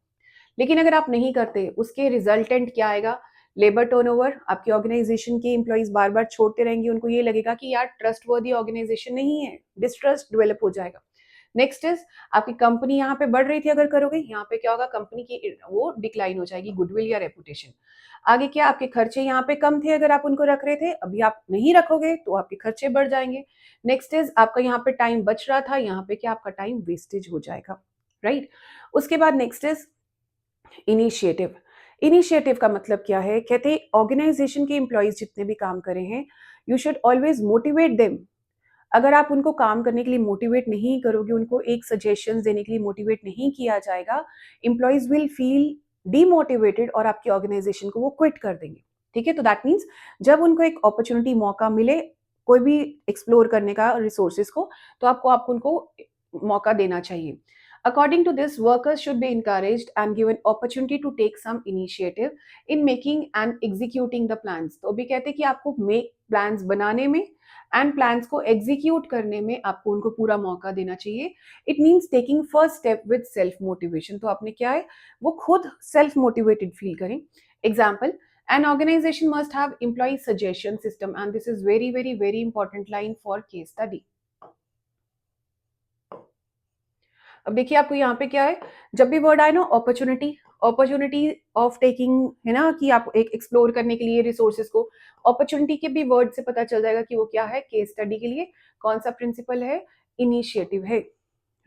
लेकिन अगर आप नहीं करते, उसके रिजल्टेंट क्या आएगा, लेबर टर्नओवर, आपकी ऑर्गेनाइजेशन के एम्प्लॉइज बार बार छोड़ते रहेंगे, उनको ये लगेगा कि यार ट्रस्ट वर्दी ऑर्गेनाइजेशन नहीं है, डिस्ट्रस्ट डेवलप हो जाएगा। नेक्स्ट इज आपकी कंपनी यहाँ पे बढ़ रही थी, अगर करोगे यहाँ पे क्या होगा, कंपनी की वो डिक्लाइन हो जाएगी, गुडविल या रेपुटेशन। आगे क्या, आपके खर्चे यहाँ पे कम थे अगर आप उनको रख रहे थे, अभी आप नहीं रखोगे तो आपके खर्चे बढ़ जाएंगे। नेक्स्ट इज आपका यहाँ पे टाइम बच रहा था, यहाँ पे क्या आपका टाइम वेस्टेज हो जाएगा, राइट। उसके बाद नेक्स्ट इज इनिशिएटिव। इनिशिएटिव का मतलब क्या है, कहते हैं ऑर्गेनाइजेशन के एम्प्लॉयज जितने भी काम करे हैं, you should always motivate them. अगर आप उनको काम करने के लिए मोटिवेट नहीं करोगे, उनको एक सजेशन देने के लिए मोटिवेट नहीं किया जाएगा, एम्प्लॉयज विल फील डीमोटिवेटेड और आपकी ऑर्गेनाइजेशन को वो क्विट कर देंगे। ठीक है, तो दैट मीन्स जब उनको एक अपॉर्चुनिटी, मौका मिले कोई भी एक्सप्लोर करने का रिसोर्सेज को, तो आपको उनको मौका देना चाहिए। According to this, workers should be encouraged and given opportunity to take some initiative in making and executing the plans. तो अभी कहते हैं कि आपको make plans बनाने में एंड प्लान्स को एग्जीक्यूट करने में आपको उनको पूरा मौका देना चाहिए। It means taking first step with self motivation. तो आपने क्या है, वो खुद सेल्फ मोटिवेटेड फील करें। Example, an organisation must have employ suggestion system and this is very very very important line for case study. अब देखिए आपको यहाँ पे क्या है, जब भी वर्ड आए ना अपॉर्चुनिटी, अपॉर्चुनिटी ऑफ टेकिंग है ना, कि आप एक एक्सप्लोर करने के लिए रिसोर्सेज को, अपॉर्चुनिटी के भी वर्ड से पता चल जाएगा कि वो क्या है। केस स्टडी के लिए कौन सा प्रिंसिपल है, इनिशिएटिव है,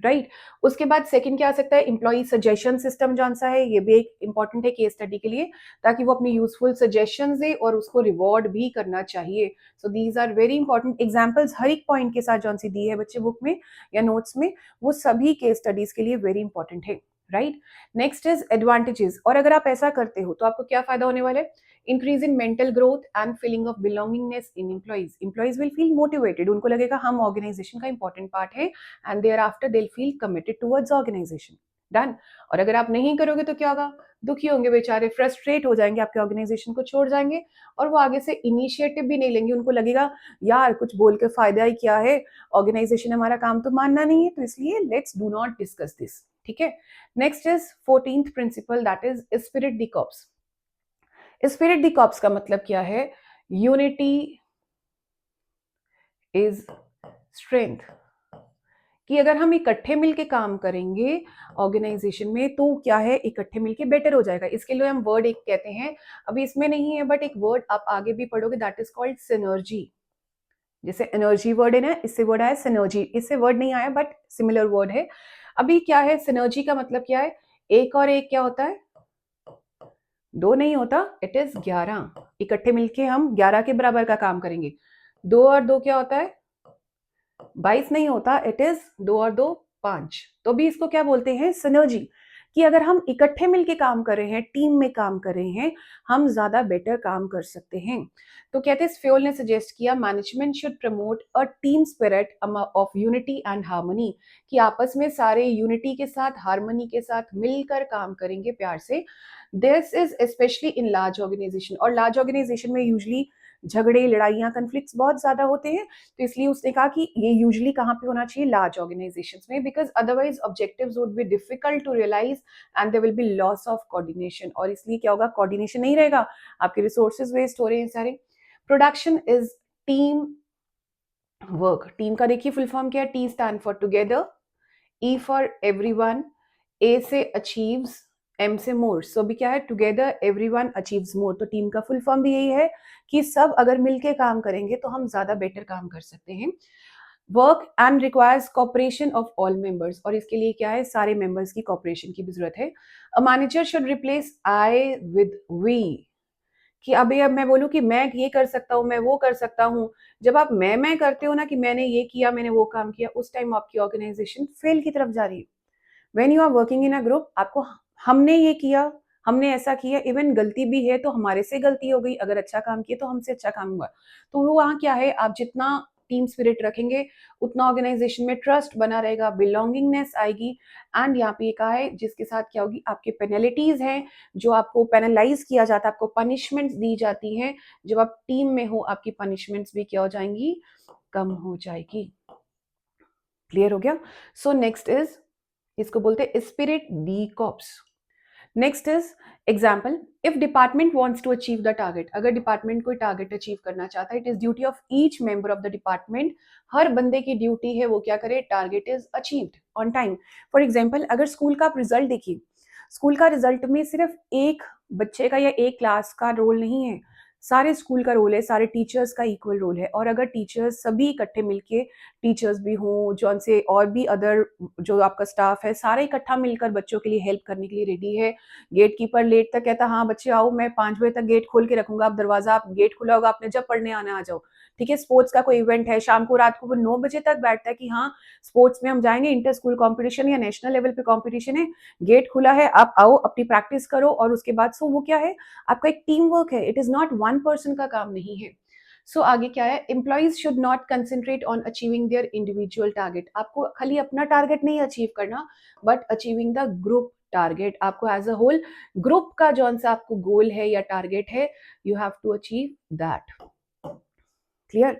राइट। उसके बाद सेकंड क्या आ सकता है, एम्प्लॉय सजेशन सिस्टम जौन सा है, ये भी एक इंपॉर्टेंट है केस स्टडी के लिए, ताकि वो अपनी यूजफुल सजेशन दे और उसको रिवॉर्ड भी करना चाहिए। So these are very important examples, हर एक पॉइंट के साथ जौन सी दी है बच्चे बुक में या नोट्स में, वो सभी केस स्टडीज के लिए वेरी इंपॉर्टेंट है, राइट। नेक्स्ट इज एडवांटेजेस, और अगर आप ऐसा करते हो तो आपको क्या फायदा होने वाला है, increase in mental growth and feeling of belongingness in employees. Employees will feel motivated, उनको लगेगा हम ऑर्गेनाइजेशन का इंपॉर्टेंट पार्ट है, and thereafter they feel committed towards organisation. Done. और अगर आप नहीं करोगे तो क्या होगा, दुखी होंगे बेचारे, फ्रस्ट्रेट हो जाएंगे, आपके ऑर्गेनाइजेशन को छोड़ जाएंगे और वो आगे से इनिशिएटिव भी नहीं लेंगे। उनको लगेगा यार कुछ बोल के फायदा ही क्या है, ऑर्गेनाइजेशन हमारा काम तो मानना नहीं है, तो इसलिए let's do not discuss this. ठीक है। Next is 14th principle, that is esprit de corps. Esprit de corps का मतलब क्या है, यूनिटी इज स्ट्रेंथ। कि अगर हम इकट्ठे मिलके काम करेंगे ऑर्गेनाइजेशन में तो क्या है, इकट्ठे मिलके बेटर हो जाएगा। इसके लिए हम वर्ड एक कहते हैं, अभी इसमें नहीं है बट एक वर्ड आप आगे भी पढ़ोगे, दैट इज कॉल्ड सिनर्जी। जैसे एनर्जी वर्ड है ना, इससे वर्ड आया सिनर्जी, इससे वर्ड नहीं आया बट सिमिलर वर्ड है। अभी क्या है, सिनर्जी का मतलब क्या है, एक और एक क्या होता है, दो नहीं होता, इट इज 11। इकट्ठे मिलके हम 11 के बराबर का काम करेंगे। दो और दो क्या होता है, 22 नहीं होता, इट इज 2 और 2 5। तो भी इसको क्या बोलते हैं, सिनर्जी। कि अगर हम इकट्ठे मिलके काम कर रहे हैं, टीम में काम कर रहे हैं, हम ज्यादा बेटर काम कर सकते हैं। तो कहते हैं फ्योल ने सजेस्ट किया, management should promote a team spirit of unity and harmony. कि आपस में सारे यूनिटी के साथ, हार्मनी के साथ मिलकर काम करेंगे प्यार से। This is specially in large organisation, और लार्ज ऑर्गेनाइजेशन में यूजली झगड़े, लड़ाइयाँ, कन्फ्लिक्ट्स बहुत ज्यादा होते हैं। तो इसलिए उसने कहा कि ये यूजुअली कहाँ पे होना चाहिए, लार्ज ऑर्गेनाइजेशंस में, because otherwise objectives would be difficult to realise and there will be loss of coordination. और इसलिए क्या होगा, कोऑर्डिनेशन नहीं रहेगा, आपके रिसोर्सेज वेस्ट हो रहे हैं सारे। Production is team work. Team का देखिए फुल फॉर्म क्या है, T stand for together, E for everyone, A से अचीव्स, एम से मोर। सो भी क्या है, टुगेदर एवरीवन अचीव्स मोर। तो टीम का फुल फॉर्म भी यही है कि सब अगर मिलके काम करेंगे तो हम ज्यादा बेटर काम कर सकते हैं। Work and requires cooperation of all members, और इसके लिए क्या है, सारे मेंबर्स की कॉपरेशन की भी जरूरत है। A manager should replace I with we. कि अभी अब मैं बोलूं कि मैं ये कर सकता हूँ, मैं वो कर सकता हूँ, जब आप मैं करते हो ना कि मैंने ये किया, मैंने वो काम किया, उस टाइम आपकी ऑर्गेनाइजेशन फेल की तरफ जा रही है। When you are working in a group, आपको हमने ये किया, हमने ऐसा किया, इवन गलती भी है तो हमारे से गलती हो गई, अगर अच्छा काम किया तो हमसे अच्छा काम हुआ। तो वो वहाँ क्या है, आप जितना टीम स्पिरिट रखेंगे उतना ऑर्गेनाइजेशन में ट्रस्ट बना रहेगा, बिलोंगिंगनेस आएगी। एंड यहाँ पे ये कहा है जिसके साथ क्या होगी, आपके पेनल्टीज हैं, जो आपको पेनलाइज किया जाता है, आपको पनिशमेंट्स दी जाती हैं, जब आप टीम में हो आपकी पनिशमेंट्स भी क्या हो जाएंगी, कम हो जाएगी। क्लियर हो गया। सो नेक्स्ट इज, इसको बोलते हैं spirit de corps. Next is example, if department wants to achieve the target, अगर डिपार्टमेंट कोई टारगेट अचीव करना चाहता है, it is duty of each member of the department, हर बंदे की ड्यूटी है वो क्या करे, target is achieved on time. For example, अगर स्कूल का आप रिजल्ट देखिए, स्कूल का रिजल्ट में सिर्फ एक बच्चे का या एक क्लास का रोल नहीं है, सारे स्कूल का रोल है, सारे टीचर्स का इक्वल रोल है। और अगर टीचर्स सभी इकट्ठे मिलके, टीचर्स भी हों जो से और भी अदर जो आपका स्टाफ है, सारे इकट्ठा मिलकर बच्चों के लिए हेल्प करने के लिए रेडी है। गेट कीपर लेट तक कहता हाँ बच्चे आओ, मैं 5 बजे तक गेट खोल के रखूंगा, आप दरवाजा, आप गेट खुला होगा, आपने जब पढ़ने आना आ जाओ। ठीक है, स्पोर्ट्स का कोई इवेंट है, शाम को रात को वो 9 बजे तक बैठता है कि हाँ स्पोर्ट्स में हम जाएंगे, इंटर स्कूल कॉम्पिटिशन या नेशनल लेवल पे कॉम्पिटिशन है, गेट खुला है, आप आओ अपनी प्रैक्टिस करो और उसके बाद सो वो क्या है, आपका एक टीम वर्क है, it is not one person का काम नहीं है। सो आगे क्या है, employees should not concentrate on achieving their individual target, आपको खाली अपना टारगेट नहीं अचीव करना, but achieving the group target, आपको एज अ होल ग्रुप का जो सा आपको गोल है या टारगेट है, you have to achieve that. Clear?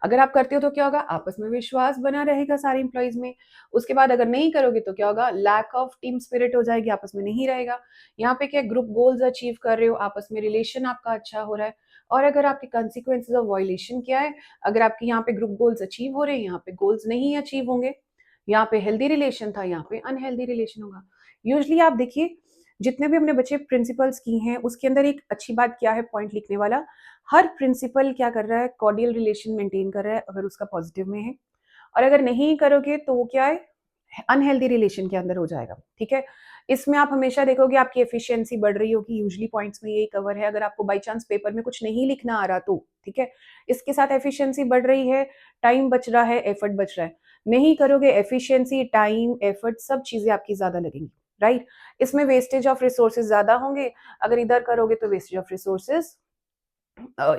अगर आप करते हो तो क्या होगा, आपस में विश्वास बना रहेगा सारे इंप्लॉइज में। उसके बाद अगर नहीं करोगे तो क्या होगा, लैक ऑफ टीम स्पिरिट हो जाएगी, आपस में नहीं रहेगा। यहाँ पे क्या, ग्रुप गोल्स अचीव कर रहे हो, आपस में रिलेशन आपका अच्छा हो रहा है। और अगर आपके कंसिक्वेंसेज ऑफ वायलेशन क्या है, अगर आपके यहाँ पे ग्रुप गोल्स अचीव हो रहे हैं, यहाँ पे गोल्स नहीं अचीव होंगे, यहाँ पे हेल्दी रिलेशन था, यहाँ पे अनहेल्दी रिलेशन होगा। यूजली आप देखिए, जितने भी हमने बच्चे प्रिंसिपल्स की हैं, उसके अंदर एक अच्छी बात क्या है, पॉइंट लिखने वाला, हर प्रिंसिपल क्या कर रहा है, कॉर्डियल रिलेशन मेंटेन कर रहा है, अगर उसका पॉजिटिव में है। और अगर नहीं करोगे तो वो क्या है, अनहेल्दी रिलेशन के अंदर हो जाएगा। ठीक है, इसमें आप हमेशा देखोगे आपकी एफिशिएंसी बढ़ रही होगी, यूजली पॉइंट्स में यही कवर है। अगर आपको बाई चांस पेपर में कुछ नहीं लिखना आ रहा तो ठीक है, इसके साथ एफिशिएंसी बढ़ रही है, टाइम बच रहा है, एफर्ट बच रहा है। नहीं करोगे, एफिशिएंसी, टाइम, एफर्ट सब चीजें आपकी ज्यादा लगेंगी, राइट। इसमें वेस्टेज ऑफ रिसोर्सेज ज्यादा होंगे, अगर इधर करोगे तो वेस्टेज ऑफ रिसोर्सेज,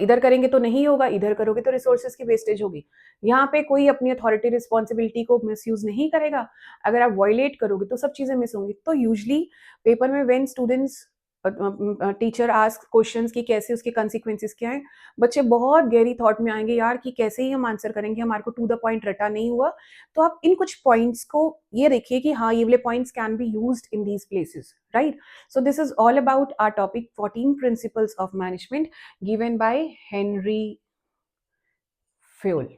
इधर करेंगे तो नहीं होगा, इधर करोगे तो रिसोर्सेज की वेस्टेज होगी। यहाँ पे कोई अपनी अथॉरिटी रिस्पॉन्सिबिलिटी को मिसयूज नहीं करेगा, अगर आप वायलेट करोगे तो सब चीजें मिस होंगी। तो यूजली पेपर में when students, teacher ask questions कि कैसे, उसके कंसिक्वेंसेस क्या है, बच्चे बहुत गहरी थॉट में आएंगे यार कि कैसे ही हम आंसर करेंगे, हमारे को टू द पॉइंट रटा नहीं हुआ। तो आप इन कुछ पॉइंट्स को ये देखिए कि हाँ ये वाले points can be used in these places, right. So this is all about our topic 14 principles of management given by Henry Fayol.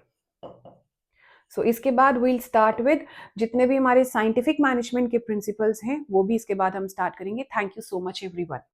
सो इसके बाद विल स्टार्ट विद जितने भी हमारे साइंटिफिक मैनेजमेंट के प्रिंसिपल्स हैं वो भी इसके बाद हम स्टार्ट करेंगे। Thank you so much everyone.